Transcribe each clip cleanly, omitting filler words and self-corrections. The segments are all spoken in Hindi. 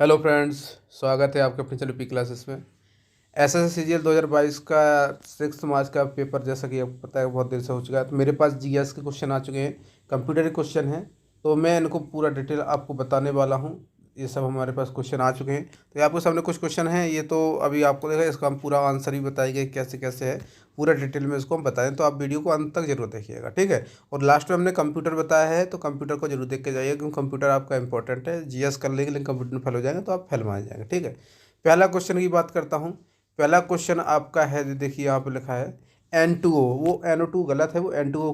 हेलो फ्रेंड्स, स्वागत है आपके अपने चैनल पी क्लासेस में। एसएससी सीजीएल 2022 का 6 मार्च का पेपर, जैसा कि आपको पता है, बहुत देर से हो चुका है। तो मेरे पास जीएस के क्वेश्चन आ चुके हैं, कंप्यूटर के क्वेश्चन हैं। तो मैं इनको पूरा डिटेल आपको बताने वाला हूँ। ये सब हमारे पास क्वेश्चन आ चुके हैं। तो ये आपके सामने कुछ क्वेश्चन हैं, ये तो अभी आपको देखा, इसका हम पूरा आंसर भी बताएंगे कैसे कैसे है। पूरा डिटेल में इसको हम बताएं, तो आप वीडियो को अंत तक जरूर देखिएगा, ठीक है। और लास्ट में हमने कंप्यूटर बताया है, तो कंप्यूटर को जरूर देख के जाइए, क्योंकि कंप्यूटर आपका इंपॉर्टेंट है। जीएस कर लेंगे लेकिन कंप्यूटर में फेल हो जाएंगे तो आप फेल मान जाएंगे, ठीक है। पहला क्वेश्चन की बात करता हूँ। पहला क्वेश्चन आपका है, देखिए यहाँ पे लिखा है N2O। वो NO2 गलत है, वो N2O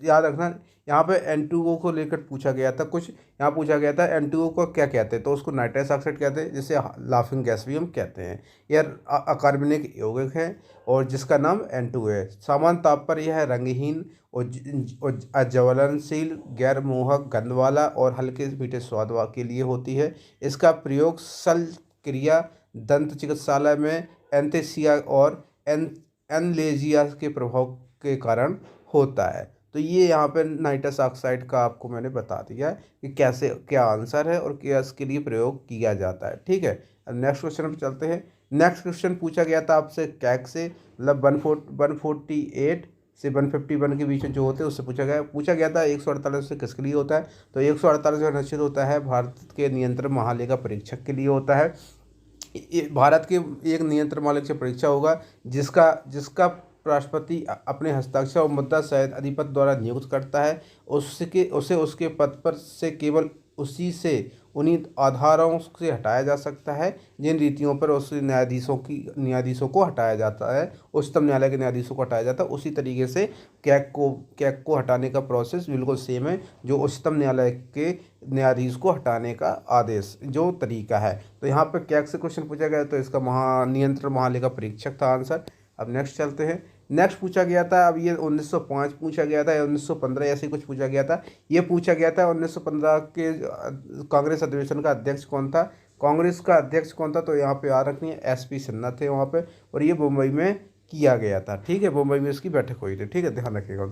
याद रखना। यहाँ पे N2O को लेकर पूछा गया था कुछ। यहाँ पूछा गया था N2O को क्या कहते हैं, तो उसको नाइट्रस ऑक्साइड कहते हैं, जिसे लाफिंग गैस भी हम कहते हैं। यह अकार्बनिक यौगिक है और जिसका नाम N2 है। सामान्य ताप पर यह रंगहीन और अज्वलनशील, गैर मोहक, गंध वाला और हल्के मीठे स्वाद के लिए होती है। इसका प्रयोग शल्य क्रिया, दंत चिकित्सालय में एंथेसिया और एनलेजिया के प्रभाव के कारण होता है। तो ये यहाँ पे नाइट्रस ऑक्साइड का आपको मैंने बता दिया है कि कैसे क्या आंसर है और क्या इसके लिए प्रयोग किया जाता है, ठीक है। अब नेक्स्ट क्वेश्चन पे चलते हैं। नेक्स्ट क्वेश्चन पूछा गया था आपसे कैक से, मतलब 148 से 151 के बीच में जो होते हैं उससे पूछा गया था 148 से किसके लिए होता है। तो 148 का निश्चित होता है भारत के नियंत्रण महालेखा परीक्षक के लिए होता है। भारत के एक नियंत्रण मालिक से परीक्षा होगा जिसका जिसका राष्ट्रपति अपने हस्ताक्षर और मुद्रा सहित अधिपति द्वारा नियुक्त करता है। उसे उसके पद पर से केवल उसी से उन्हीं आधारों से हटाया जा सकता है जिन रीतियों पर उस न्यायाधीशों को हटाया जाता है, उच्चतम न्यायालय के न्यायाधीशों को हटाया जाता है। उसी तरीके से कैग को हटाने का प्रोसेस बिल्कुल सेम है, जो उच्चतम न्यायालय के न्यायाधीश को हटाने का आदेश जो तरीका है। तो यहाँ पर कैग से क्वेश्चन पूछा गया, तो इसका नियंत्रण महालेखा परीक्षक था आंसर। अब नेक्स्ट चलते हैं। नेक्स्ट पूछा गया था, अब ये 1905 पूछा गया था या 1915 ऐसे कुछ पूछा गया था। ये पूछा गया था 1915 के कांग्रेस अधिवेशन का अध्यक्ष कौन था। कांग्रेस का अध्यक्ष कौन था, तो यहाँ पे याद रखनी है SP सिन्हा थे वहाँ पे। और ये मुंबई में किया गया था, ठीक है। मुंबई में इसकी बैठक हुई थी, ठीक है, ध्यान रखिएगा।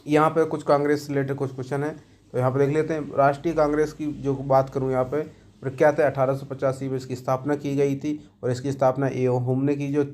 यहाँ पे कुछ कांग्रेस से रिलेटेड कुछ क्वेश्चन है, तो यहाँ पे देख लेते हैं। राष्ट्रीय कांग्रेस की जो बात करूँ यहाँ पे, प्रख्यात है 1885 में इसकी स्थापना की गई थी। और इसकी स्थापना हुम ने की, जो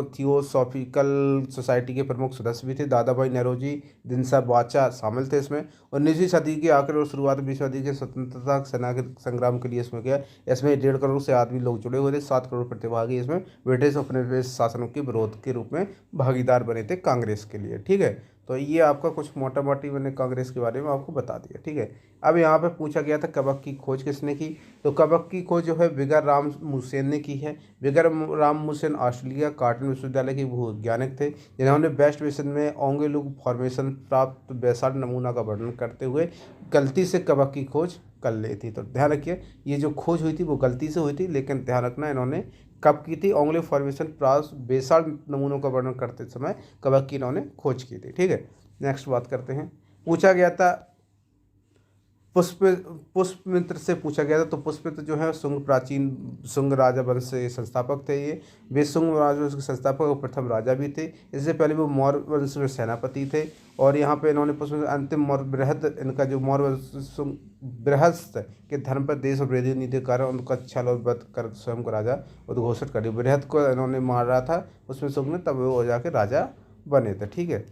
थियोसॉफिकल सोसाइटी के प्रमुख सदस्य भी थे। दादा भाई नौरोजी, दिनसा बाचा शामिल थे इसमें। 19वीं सदी के आखिर और शुरुआत 20वीं सदी के स्वतंत्रता सेना के संग्राम के लिए इसमें गया। इसमें 1.5 करोड़ से आदमी लोग जुड़े हुए थे। 7 करोड़ प्रतिभागी इसमें ब्रिटिश उपनिवेश शासनों के विरोध के रूप में भागीदार बने थे कांग्रेस के लिए, ठीक है। तो ये आपका कुछ मोटा मोटी मैंने कांग्रेस के बारे में आपको बता दिया, ठीक है। अब यहाँ पे पूछा गया था कबक की खोज किसने की। तो कबक की खोज जो है बिगर राम मुसेन ने की है। बिगर राम मुसेन ऑस्ट्रेलिया कॉटन विश्वविद्यालय के भूवैज्ञानिक थे, जिन्होंने वेस्ट बेसिन में ओंगेलुक फॉर्मेशन प्राप्त बेसाल्ट नमूना का वर्णन करते हुए गलती से कबक की खोज कर ली थी। तो ध्यान रखिए, ये जो खोज हुई थी वो गलती से हुई थी, लेकिन ध्यान रखना इन्होंने कब की थी। ओंगले फॉर्मेशन प्राप्त बेसाल्ट नमूनों का वर्णन करते समय कबक की इन्होंने खोज की थी, ठीक है। नेक्स्ट बात करते हैं। पूछा गया था पुष्प पुष्पमित्र से पूछा गया था। तो पुष्पमित्र जो है प्राचीन शुंग राजा वंश से संस्थापक थे। ये वे शुंग राजवंश के संस्थापक और प्रथम राजा भी थे। इससे पहले वो मौर्य वंश में सेनापति थे। और यहाँ पे इन्होंने पुष्पमित्र अंतिम मौर्य बृहद, इनका जो मौर्य वंश बृहस्पति के धर्म पर देश और वृद्धि नीति के कारण उनका छल और वध कर स्वयं को राजा उद्घोषित कर दिया। बृहद को इन्होंने मारा था उसमें शुंग ने, तब वो जाके राजा बने थे, ठीक है।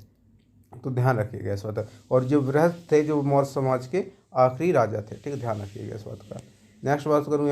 तो ध्यान रखिएगा इस बात। और जो बृहस्पति थे जो मौर्य समाज के आखिरी राजा थे, ठीक है, ध्यान रखिएगा इस बात का। नेक्स्ट बात करूँ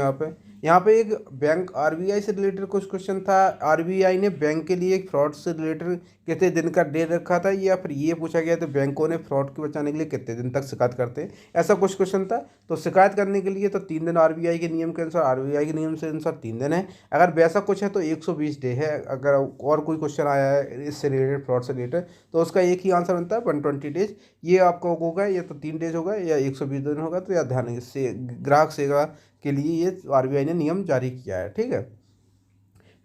यहाँ पे एक बैंक RBI से रिलेटेड कुछ क्वेश्चन था। RBI ने बैंक के लिए एक फ्रॉड से रिलेटेड कितने दिन का डेट रखा था, या फिर ये पूछा गया तो बैंकों ने फ्रॉड को बचाने के लिए कितने दिन तक शिकायत करते हैं, ऐसा कुछ क्वेश्चन था। तो शिकायत करने के लिए तो 3 दिन RBI के नियम के अनुसार, RBI के नियम से अनुसार 3 दिन है। अगर वैसा कुछ है तो 120 डे है। अगर और कोई क्वेश्चन आया है इससे रिलेटेड, फ्रॉड से रिलेटेड, तो उसका एक ही आंसर बनता है 120 डेज। ये आपका होगा या तो 3 डेज होगा या 120 दिन होगा। तो या ध्यान से ग्राहक सेवा के लिए ये RBI ने नियम जारी किया है, ठीक है।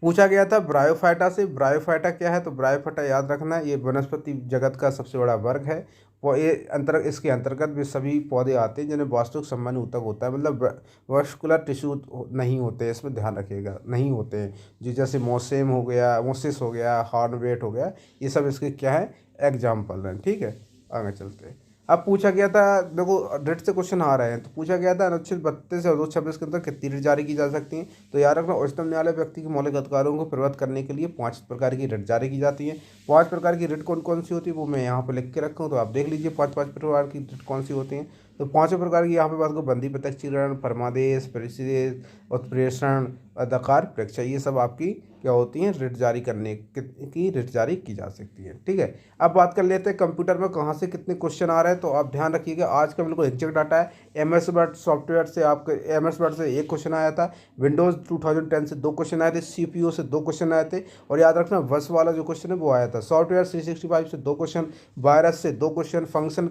पूछा गया था ब्रायोफाइटा से। ब्रायोफाइटा क्या है, तो ब्रायोफाइटा याद रखना, ये वनस्पति जगत का सबसे बड़ा वर्ग है। इसके अंतर्गत भी सभी पौधे आते हैं जिन्हें वास्तविक संबंध ऊतक होता है, मतलब वस्कुलर टिश्यू नहीं होते हैं, इसमें ध्यान रखिएगा, नहीं होते हैं। जो जैसे मोसेम हो गया, मोसिस हो गया, हॉर्नवेट हो गया, ये सब इसके क्या है, एग्जाम्पल हैं, ठीक है। आगे चलते हैं। अब पूछा गया था, देखो रिट से क्वेश्चन आ रहे हैं, तो पूछा गया था अनुच्छेद 32 से 226 के अंदर कितनी रिट जारी की जा सकती है। तो याद रखना, उच्चतम न्यायालय व्यक्ति के मौलिक अधिकारों को प्रभावित करने के लिए 5 प्रकार की रिट जारी की जाती है। 5 प्रकार की रिट कौन कौन सी होती है वो मैं यहाँ पे लिख के रखा हूँ, तो आप देख लीजिए 5 प्रकार की रिट कौन सी होती हैं। तो 5 प्रकार की यहाँ पे बात को बंदी, प्रत्यक्षीकरण, परमादेश, परिशेष, उत्प्रेषण, अधिकार परीक्षा, ये सब आपकी क्या होती हैं, रिट जारी करने की रिट जारी की जा सकती है। ठीक है, अब बात कर लेते हैं कंप्यूटर में कहाँ से कितने क्वेश्चन आ रहे हैं। तो आप ध्यान रखिएगा, आज का बिल्कुल एग्जैक्ट डाटा है। एमएस वर्ड सॉफ्टवेयर से आपके एमएस वर्ड से 1 क्वेश्चन आया था, विंडोज़ 2010 से 2 क्वेश्चन आए थे, सीपीयू से 2 क्वेश्चन आए थे, और याद रखना वर्स वाला जो क्वेश्चन है वो आया था। सॉफ्टवेयर 365 से 2 क्वेश्चन, वायरस से 2 क्वेश्चन, फंक्शन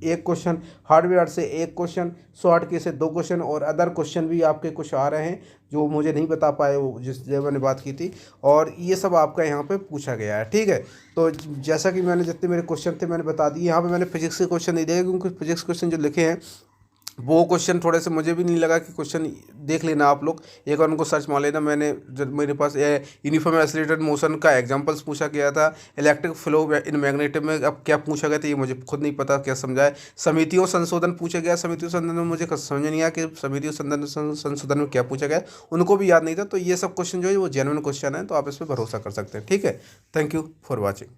1 क्वेश्चन, हार्डवेयर से 1 क्वेश्चन, शॉर्ट के से 2 क्वेश्चन, और अदर क्वेश्चन भी आपके कुछ आ रहे हैं जो मुझे नहीं बता पाए, वो जिस जगह मैंने बात की थी, और ये सब आपका यहाँ पे पूछा गया है। ठीक है, तो जैसा कि मैंने जितने मेरे क्वेश्चन थे मैंने बता दिए। यहाँ पे मैंने फिजिक्स के क्वेश्चन नहीं दिए, क्योंकि फिजिक्स क्वेश्चन जो लिखे हैं वो क्वेश्चन थोड़े से मुझे भी नहीं लगा कि क्वेश्चन देख लेना आप लोग, एक बार उनको सर्च मार लेना। मैंने जब मेरे पास यूनिफॉर्म एक्सीलरेटेड मोशन का एग्जांपल्स पूछा गया था, इलेक्ट्रिक फ्लो इन मैग्नेटिक में अब क्या पूछा गया था ये मुझे खुद नहीं पता क्या समझाए। समितियों संशोधन पूछा गया, समितियों संशोधन में मुझे समझ नहीं आया कि समितियों संशोधन में क्या पूछा गया, उनको भी याद नहीं था। तो ये सब क्वेश्चन जो है वो जेन्युइन क्वेश्चन है, तो आप इस पर भरोसा कर सकते हैं। ठीक है, थैंक यू फॉर वॉचिंग।